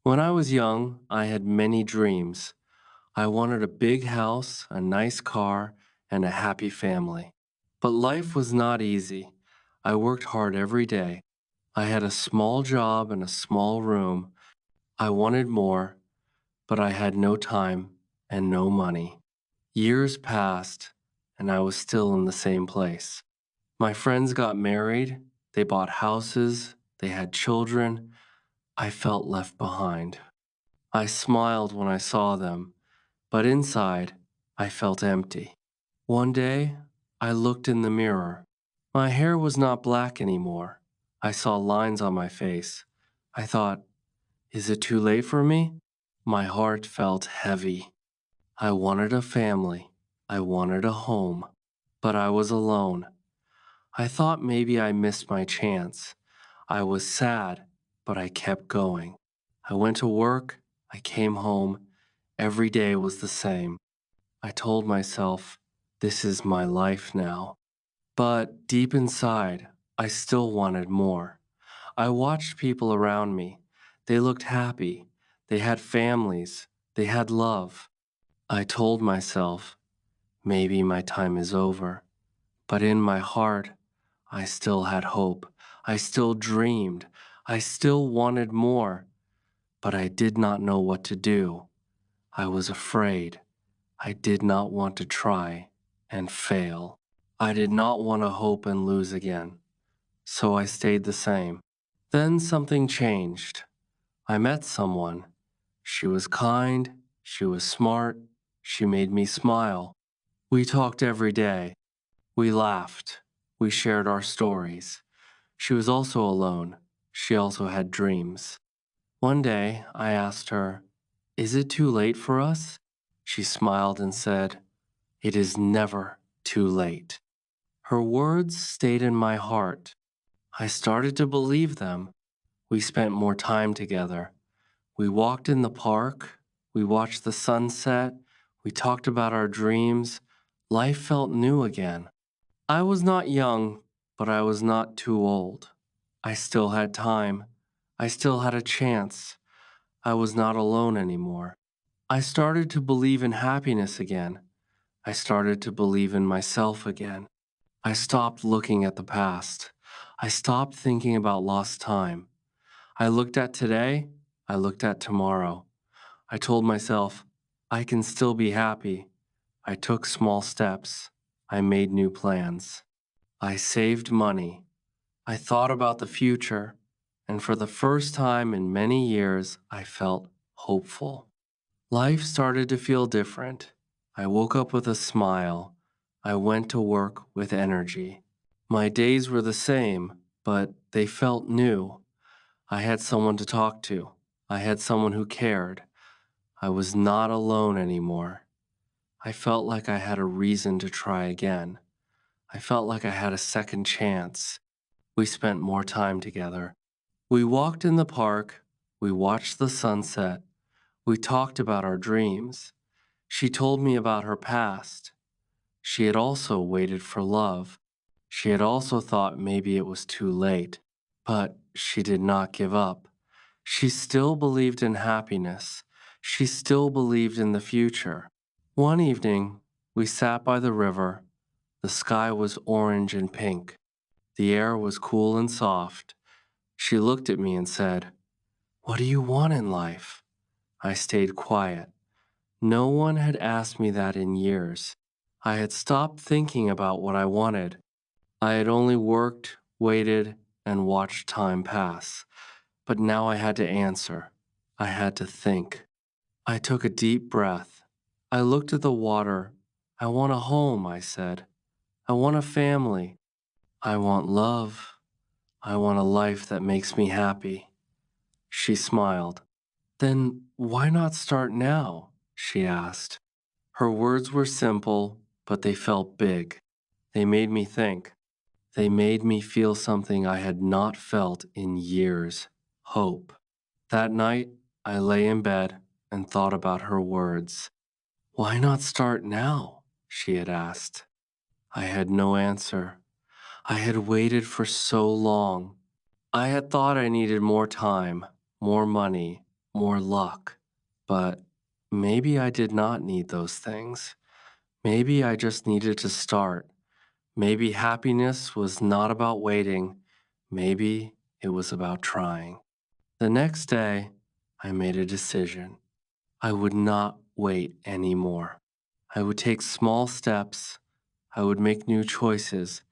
When I was young, I had many dreams. I wanted a big house, a nice car, and a happy family. But life was not easy. I worked hard every day. I had a small job and a small room. I wanted more, but I had no time and no money. Years passed, and I was still in the same place. My friends got married, they bought houses, they had children. I felt left behind. I smiled when I saw them, but inside, I felt empty. One day, I looked in the mirror. My hair was not black anymore. I saw lines on my face. I thought, is it too late for me? My heart felt heavy. I wanted a family. I wanted a home. But I was alone. I thought maybe I missed my chance. I was sad, but I kept going. I went to work. I came home. Every day was the same. I told myself, this is my life now. But deep inside, I still wanted more. I watched people around me. They looked happy. They had families. They had love. I told myself, maybe my time is over. But in my heart, I still had hope. I still dreamed. I still wanted more. But I did not know what to do. I was afraid. I did not want to try and fail. I did not want to hope and lose again. So I stayed the same. Then something changed. I met someone. She was kind. She was smart. She made me smile. We talked every day. We laughed. We shared our stories. She was also alone. She also had dreams. One day, I asked her, is it too late for us? She smiled and said, it is never too late. Her words stayed in my heart. I started to believe them. We spent more time together. We walked in the park. We watched the sunset. We talked about our dreams. Life felt new again. I was not young, but I was not too old. I still had time. I still had a chance. I was not alone anymore. I started to believe in happiness again. I started to believe in myself again. I stopped looking at the past. I stopped thinking about lost time. I looked at today. I looked at tomorrow. I told myself, I can still be happy. I took small steps. I made new plans. I saved money. I thought about the future. And for the first time in many years, I felt hopeful. Life started to feel different. I woke up with a smile. I went to work with energy. My days were the same, but they felt new. I had someone to talk to. I had someone who cared. I was not alone anymore. I felt like I had a reason to try again. I felt like I had a second chance. We spent more time together. We walked in the park. We watched the sunset. We talked about our dreams. She told me about her past. She had also waited for love. She had also thought maybe it was too late. But she did not give up. She still believed in happiness. She still believed in the future. One evening, we sat by the river. The sky was orange and pink. The air was cool and soft. She looked at me and said, what do you want in life? I stayed quiet. No one had asked me that in years. I had stopped thinking about what I wanted. I had only worked, waited, and watched time pass. But now I had to answer. I had to think. I took a deep breath. I looked at the water. I want a home, I said. I want a family. I want love. I want a life that makes me happy. She smiled. Then why not start now? She asked. Her words were simple, but they felt big. They made me think. They made me feel something I had not felt in years, hope. That night, I lay in bed and thought about her words. Why not start now? She had asked. I had no answer. I had waited for so long. I had thought I needed more time, more money, more luck. But maybe I did not need those things. Maybe I just needed to start. Maybe happiness was not about waiting. Maybe it was about trying. The next day, I made a decision. I would not wait anymore. I would take small steps. I would make new choices.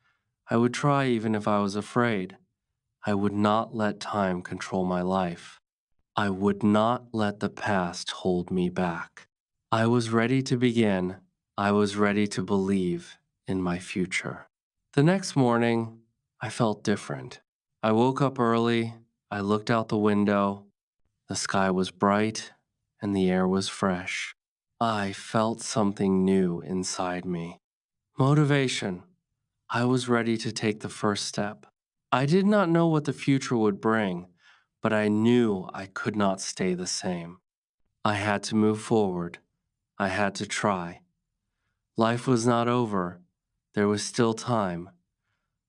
I would try even if I was afraid. I would not let time control my life. I would not let the past hold me back. I was ready to begin. I was ready to believe in my future. The next morning, I felt different. I woke up early. I looked out the window. The sky was bright and the air was fresh. I felt something new inside me. Motivation. I was ready to take the first step. I did not know what the future would bring, but I knew I could not stay the same. I had to move forward. I had to try. Life was not over. There was still time.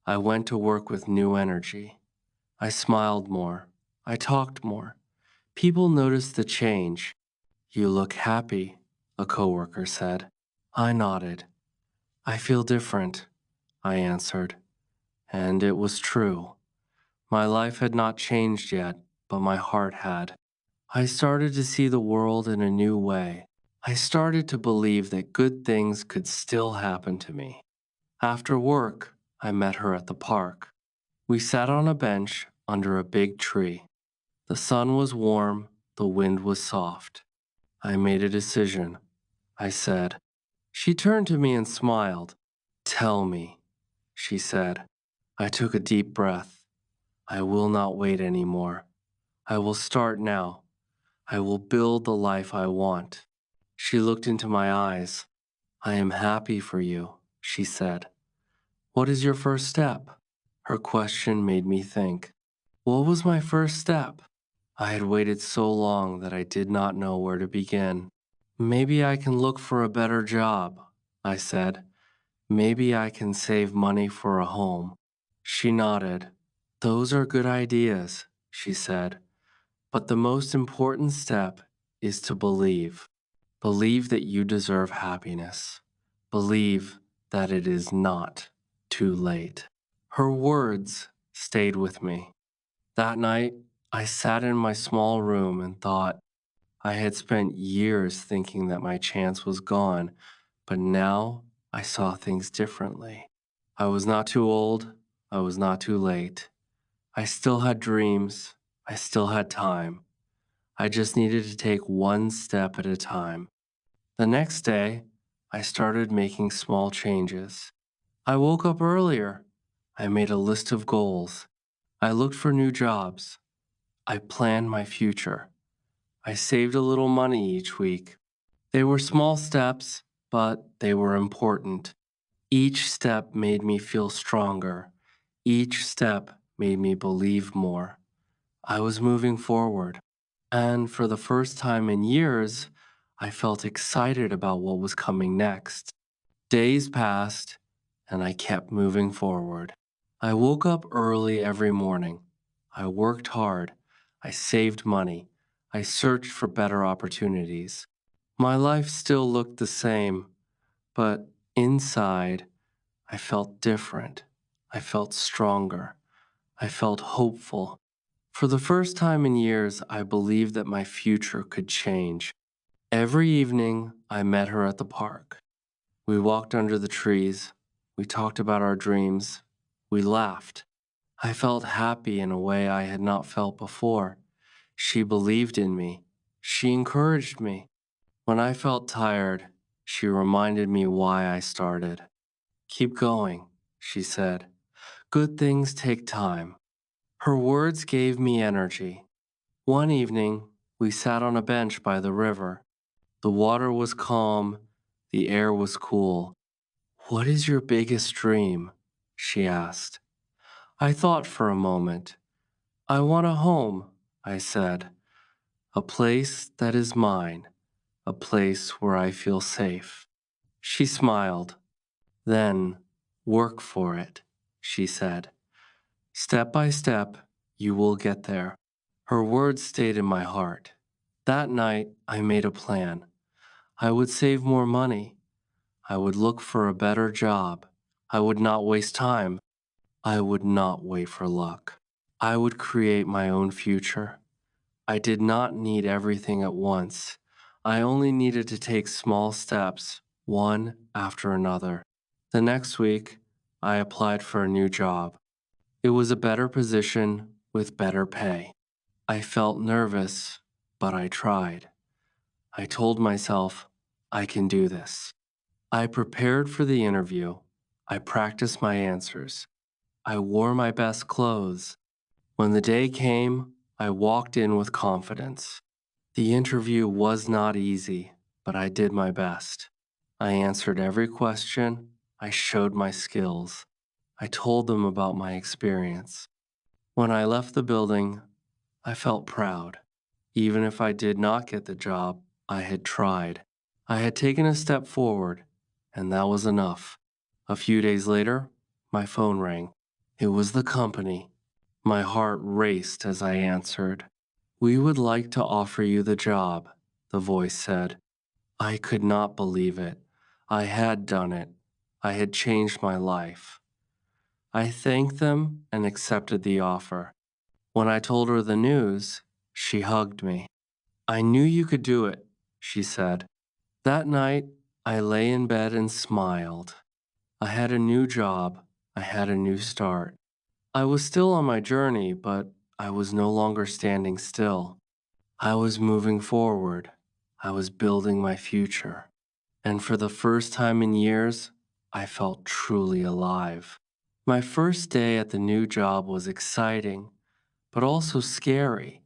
I went to work with new energy. I smiled more. I talked more. People noticed the change. "You look happy," a coworker said. I nodded. "I feel different," I answered. And it was true. My life had not changed yet, but my heart had. I started to see the world in a new way. I started to believe that good things could still happen to me. After work, I met her at the park. We sat on a bench under a big tree. The sun was warm, the wind was soft. I made a decision. I said. She turned to me and smiled. "Tell me," she said. I took a deep breath. "I will not wait anymore. I will start now. I will build the life I want." She looked into my eyes. "I am happy for you," she said. "What is your first step?" Her question made me think. What was my first step? I had waited so long that I did not know where to begin. "Maybe I can look for a better job," I said. "Maybe I can save money for a home." She nodded. "Those are good ideas," she said. "But the most important step is to believe. Believe that you deserve happiness. Believe that it is not too late." Her words stayed with me. That night, I sat in my small room and thought. I had spent years thinking that my chance was gone, but now I saw things differently. I was not too old. I was not too late. I still had dreams. I still had time. I just needed to take one step at a time. The next day, I started making small changes. I woke up earlier. I made a list of goals. I looked for new jobs. I planned my future. I saved a little money each week. They were small steps, but they were important. Each step made me feel stronger. Each step made me believe more. I was moving forward. And for the first time in years, I felt excited about what was coming next. Days passed, and I kept moving forward. I woke up early every morning. I worked hard. I saved money. I searched for better opportunities. My life still looked the same, but inside, I felt different. I felt stronger. I felt hopeful. For the first time in years, I believed that my future could change. Every evening, I met her at the park. We walked under the trees. We talked about our dreams. We laughed. I felt happy in a way I had not felt before. She believed in me. She encouraged me. When I felt tired, she reminded me why I started. "Keep going," she said. "Good things take time." Her words gave me energy. One evening, we sat on a bench by the river. The water was calm. The air was cool. "What is your biggest dream?" she asked. I thought for a moment. "I want a home," I said. "A place that is mine. A place where I feel safe." She smiled. "Then work for it," she said. "Step by step, you will get there." Her words stayed in my heart. That night, I made a plan. I would save more money. I would look for a better job. I would not waste time. I would not wait for luck. I would create my own future. I did not need everything at once. I only needed to take small steps, one after another. The next week, I applied for a new job. It was a better position with better pay. I felt nervous, but I tried. I told myself, I can do this. I prepared for the interview. I practiced my answers. I wore my best clothes. When the day came, I walked in with confidence. The interview was not easy, but I did my best. I answered every question. I showed my skills. I told them about my experience. When I left the building, I felt proud. Even if I did not get the job, I had tried. I had taken a step forward, and that was enough. A few days later, my phone rang. It was the company. My heart raced as I answered. "We would like to offer you the job," the voice said. I could not believe it. I had done it. I had changed my life. I thanked them and accepted the offer. When I told her the news, she hugged me. "I knew you could do it," she said. That night, I lay in bed and smiled. I had a new job. I had a new start. I was still on my journey, but I was no longer standing still. I was moving forward. I was building my future. And for the first time in years, I felt truly alive. My first day at the new job was exciting, but also scary.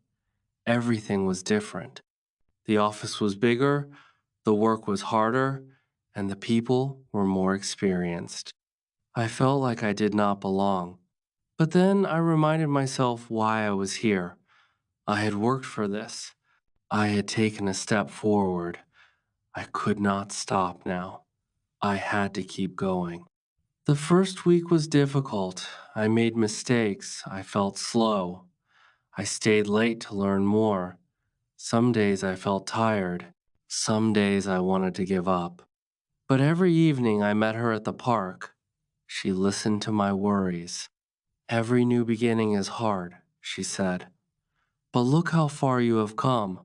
Everything was different. The office was bigger, the work was harder, and the people were more experienced. I felt like I did not belong. But then I reminded myself why I was here. I had worked for this. I had taken a step forward. I could not stop now. I had to keep going. The first week was difficult. I made mistakes. I felt slow. I stayed late to learn more. Some days I felt tired. Some days I wanted to give up. But every evening I met her at the park. She listened to my worries. "Every new beginning is hard," she said. "But look how far you have come."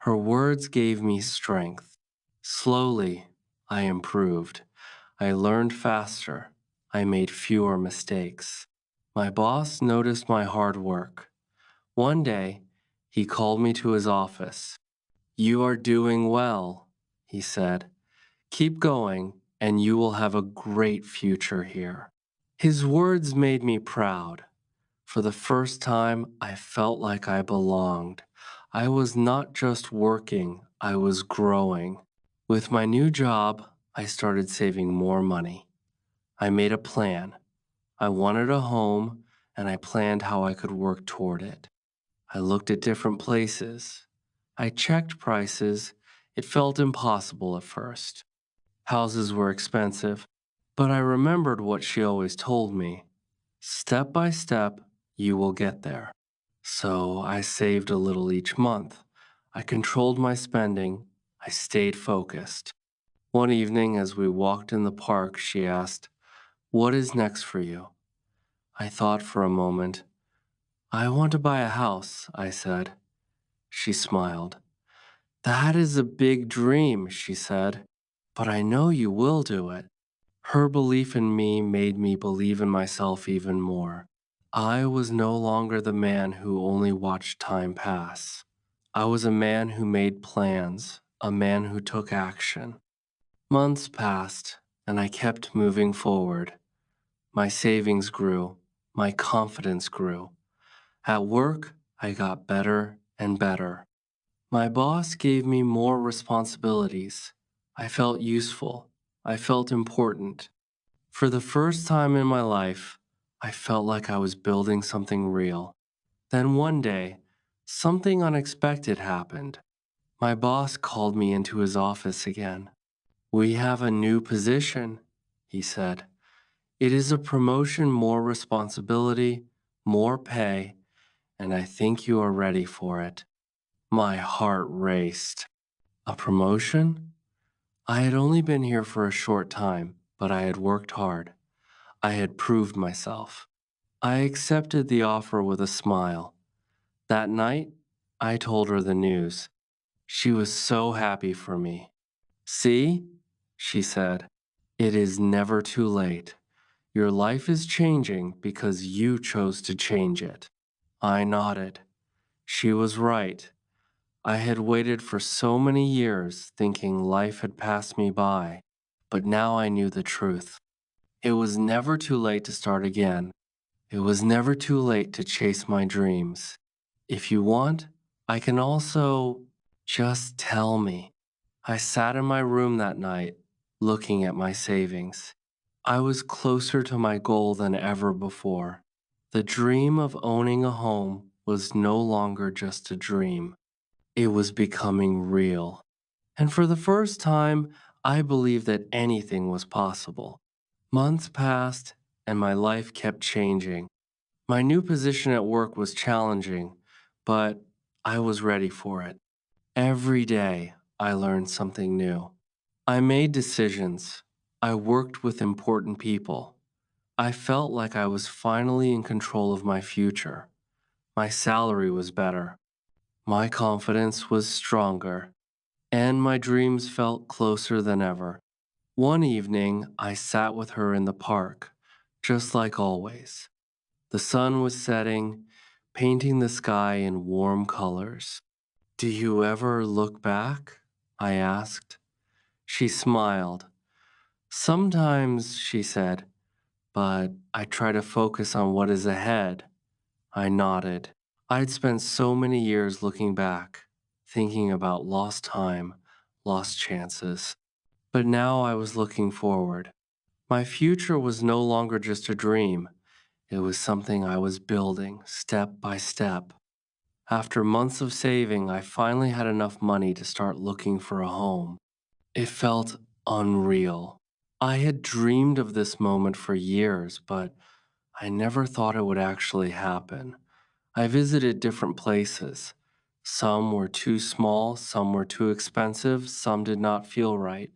Her words gave me strength. Slowly, I improved. I learned faster. I made fewer mistakes. My boss noticed my hard work. One day, he called me to his office. "You are doing well," he said. "Keep going, and you will have a great future here." His words made me proud. For the first time, I felt like I belonged. I was not just working, I was growing. With my new job, I started saving more money. I made a plan. I wanted a home, and I planned how I could work toward it. I looked at different places. I checked prices. It felt impossible at first. Houses were expensive, but I remembered what she always told me. Step by step, you will get there. So I saved a little each month. I controlled my spending. I stayed focused. One evening, as we walked in the park, she asked, "What is next for you?" I thought for a moment. "I want to buy a house," I said. She smiled. "That is a big dream," she said, "but I know you will do it." Her belief in me made me believe in myself even more. I was no longer the man who only watched time pass. I was a man who made plans, a man who took action. Months passed, and I kept moving forward. My savings grew, my confidence grew. At work, I got better and better. My boss gave me more responsibilities. I felt useful. I felt important. For the first time in my life, I felt like I was building something real. Then one day, something unexpected happened. My boss called me into his office again. "We have a new position," he said. "It is a promotion, more responsibility, more pay, and I think you are ready for it." My heart raced. A promotion? I had only been here for a short time, but I had worked hard. I had proved myself. I accepted the offer with a smile. That night, I told her the news. She was so happy for me. See, she said, it is never too late. Your life is changing because you chose to change it. I nodded. She was right. I had waited for so many years thinking life had passed me by, but now I knew the truth. It was never too late to start again. It was never too late to chase my dreams. If you want, I can also just tell me. I sat in my room that night, looking at my savings. I was closer to my goal than ever before. The dream of owning a home was no longer just a dream. It was becoming real. And for the first time, I believed that anything was possible. Months passed, and my life kept changing. My new position at work was challenging, but I was ready for it. Every day, I learned something new. I made decisions. I worked with important people. I felt like I was finally in control of my future. My salary was better. My confidence was stronger. And my dreams felt closer than ever. One evening, I sat with her in the park, just like always. The sun was setting, painting the sky in warm colors. Do you ever look back? I asked. She smiled. Sometimes, she said, but I try to focus on what is ahead. I nodded. I'd spent so many years looking back, thinking about lost time, lost chances. But now I was looking forward. My future was no longer just a dream. It was something I was building step by step. After months of saving, I finally had enough money to start looking for a home. It felt unreal. I had dreamed of this moment for years, but I never thought it would actually happen. I visited different places. Some were too small, some were too expensive, some did not feel right.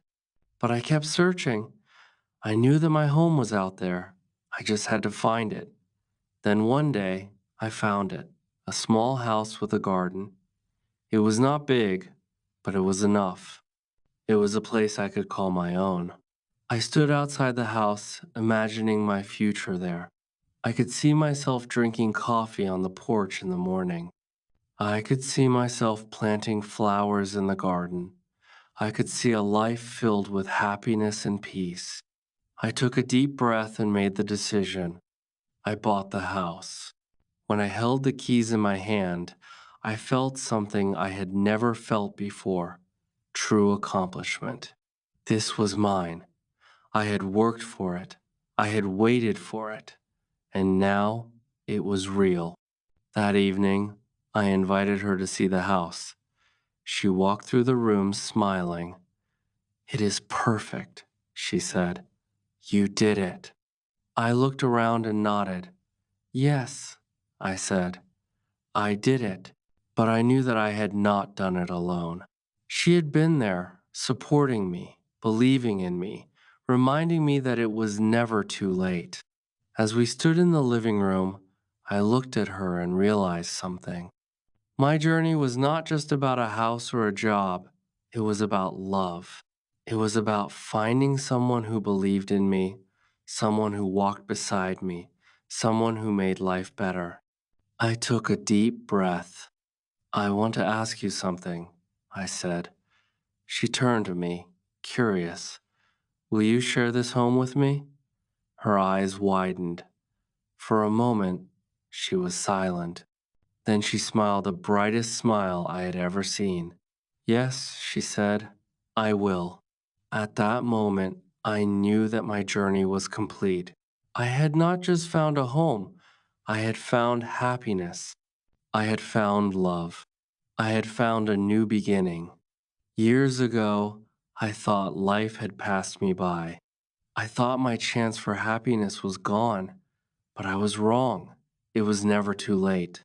But I kept searching. I knew that my home was out there. I just had to find it. Then one day, I found it, a small house with a garden. It was not big, but it was enough. It was a place I could call my own. I stood outside the house, imagining my future there. I could see myself drinking coffee on the porch in the morning. I could see myself planting flowers in the garden. I could see a life filled with happiness and peace. I took a deep breath and made the decision. I bought the house. When I held the keys in my hand, I felt something I had never felt before: true accomplishment. This was mine. I had worked for it. I had waited for it. And now it was real. That evening, I invited her to see the house. She walked through the room smiling. "It is perfect," she said. "You did it." I looked around and nodded. "Yes," I said, "I did it." But I knew that I had not done it alone. She had been there, supporting me, believing in me, reminding me that it was never too late. As we stood in the living room, I looked at her and realized something. My journey was not just about a house or a job. It was about love. It was about finding someone who believed in me, someone who walked beside me, someone who made life better. I took a deep breath. "I want to ask you something," I said. She turned to me, curious. "Will you share this home with me?" Her eyes widened. For a moment, she was silent. Then she smiled the brightest smile I had ever seen. "Yes," she said, "I will." At that moment, I knew that my journey was complete. I had not just found a home, I had found happiness. I had found love. I had found a new beginning. Years ago, I thought life had passed me by. I thought my chance for happiness was gone, but I was wrong. It was never too late.